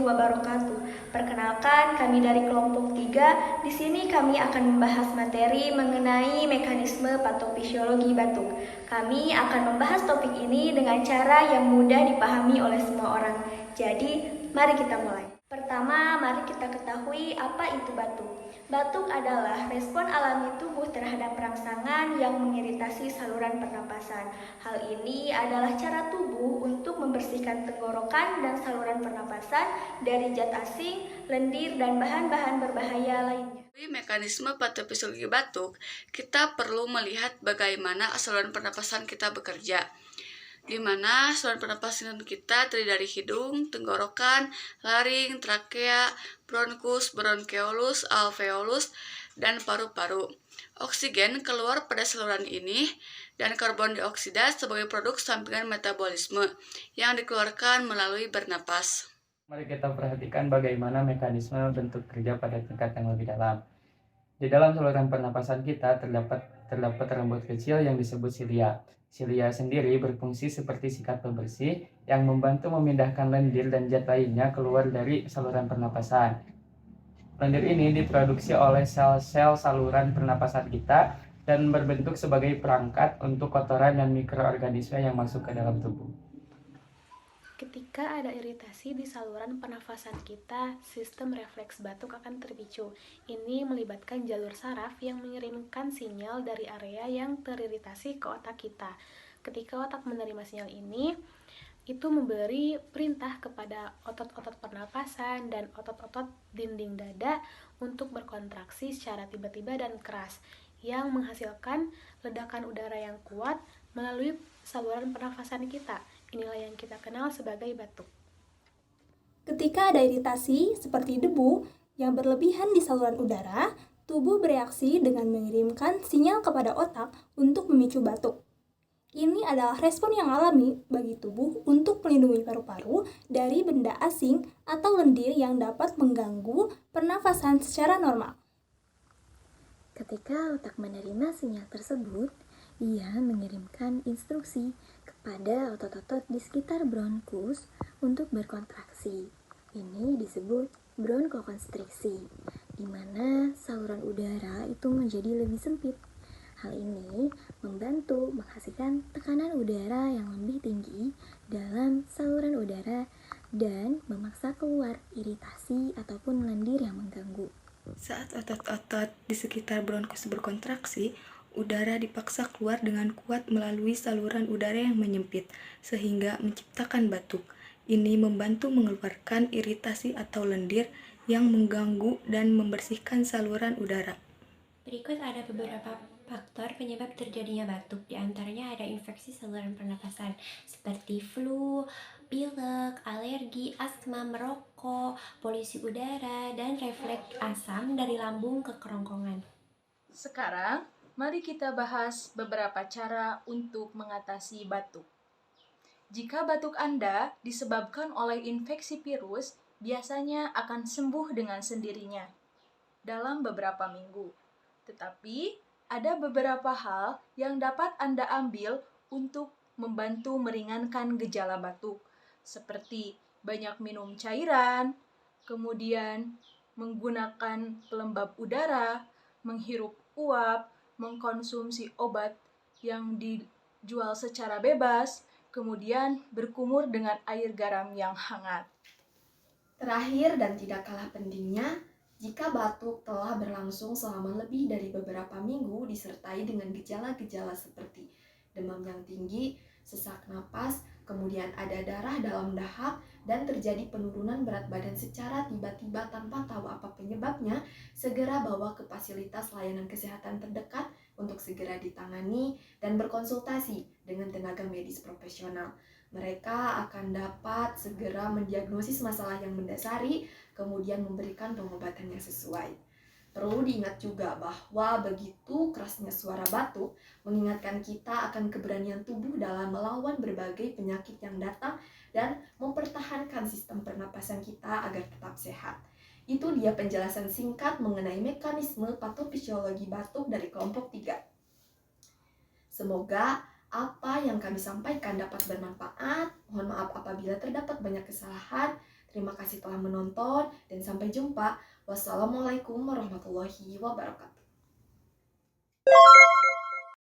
wabarakatuh. Perkenalkan, kami dari kelompok 3. Di sini kami akan membahas materi mengenai mekanisme patofisiologi batuk. Kami akan membahas topik ini dengan cara yang mudah dipahami oleh semua orang. Jadi, mari kita mulai. Pertama, mari kita ketahui apa itu batuk. Batuk adalah respon alami tubuh terhadap rangsangan yang mengiritasi saluran pernapasan. Hal ini adalah cara tubuh untuk membersihkan tenggorokan dan saluran pernapasan dari zat asing, lendir, dan bahan-bahan berbahaya lainnya. Dari mekanisme patofisiologi batuk, kita perlu melihat bagaimana saluran pernapasan kita bekerja, di mana saluran pernapasan kita terdiri dari hidung, tenggorokan, laring, trakea, bronkus, bronkeolus, alveolus, dan paru-paru. Oksigen keluar pada saluran ini dan karbon dioksida sebagai produk sampingan metabolisme yang dikeluarkan melalui bernapas. Mari kita perhatikan bagaimana mekanisme bentuk kerja pada tingkat yang lebih dalam. Di dalam saluran pernapasan kita terdapat rambut kecil yang disebut silia. Silia sendiri berfungsi seperti sikat pembersih yang membantu memindahkan lendir dan zat lainnya keluar dari saluran pernapasan. Lendir ini diproduksi oleh sel-sel saluran pernapasan kita dan berbentuk sebagai perangkat untuk kotoran dan mikroorganisme yang masuk ke dalam tubuh. Ketika ada iritasi di saluran pernafasan kita, sistem refleks batuk akan terpicu. Ini melibatkan jalur saraf yang mengirimkan sinyal dari area yang teriritasi ke otak kita. Ketika otak menerima sinyal ini, itu memberi perintah kepada otot-otot pernapasan dan otot-otot dinding dada untuk berkontraksi secara tiba-tiba dan keras, yang menghasilkan ledakan udara yang kuat melalui saluran pernafasan kita. Inilah yang kita kenal sebagai batuk. Ketika ada iritasi seperti debu yang berlebihan di saluran udara, tubuh bereaksi dengan mengirimkan sinyal kepada otak untuk memicu batuk. Ini adalah respon yang alami bagi tubuh untuk melindungi paru-paru dari benda asing atau lendir yang dapat mengganggu pernafasan secara normal. Ketika otak menerima sinyal tersebut, ia mengirimkan instruksi kepada otot-otot di sekitar bronkus untuk berkontraksi. Ini disebut bronkokonstriksi, di mana saluran udara itu menjadi lebih sempit. Hal ini membantu menghasilkan tekanan udara yang lebih tinggi dalam saluran udara dan memaksa keluar iritasi ataupun lendir yang mengganggu. Saat otot-otot di sekitar bronkus berkontraksi, udara dipaksa keluar dengan kuat melalui saluran udara yang menyempit, sehingga menciptakan batuk. Ini membantu mengeluarkan iritasi atau lendir yang mengganggu dan membersihkan saluran udara. Berikut ada beberapa faktor penyebab terjadinya batuk. Di antaranya ada infeksi saluran pernapasan seperti flu, pilek, alergi, asma, merokok, polusi udara, dan refleks asam dari lambung ke kerongkongan. Sekarang, mari kita bahas beberapa cara untuk mengatasi batuk. Jika batuk Anda disebabkan oleh infeksi virus, biasanya akan sembuh dengan sendirinya dalam beberapa minggu. Tetapi, ada beberapa hal yang dapat Anda ambil untuk membantu meringankan gejala batuk, seperti banyak minum cairan, kemudian menggunakan pelembab udara, menghirup uap, mengkonsumsi obat yang dijual secara bebas, kemudian berkumur dengan air garam yang hangat. Terakhir dan tidak kalah pentingnya, jika batuk telah berlangsung selama lebih dari beberapa minggu disertai dengan gejala-gejala seperti demam yang tinggi, sesak napas, kemudian ada darah dalam dahak, dan terjadi penurunan berat badan secara tiba-tiba tanpa tahu apa penyebabnya, segera bawa ke fasilitas layanan kesehatan terdekat untuk segera ditangani dan berkonsultasi dengan tenaga medis profesional. Mereka akan dapat segera mendiagnosis masalah yang mendasari, kemudian memberikan pengobatan yang sesuai. Perlu diingat juga bahwa begitu kerasnya suara batuk mengingatkan kita akan keberanian tubuh dalam melawan berbagai penyakit yang datang dan mempertahankan sistem pernapasan kita agar tetap sehat. Itu dia penjelasan singkat mengenai mekanisme patofisiologi batuk dari kelompok 3. Semoga apa yang kami sampaikan dapat bermanfaat. Mohon maaf apabila terdapat banyak kesalahan. Terima kasih telah menonton dan sampai jumpa. Wassalamualaikum warahmatullahi wabarakatuh.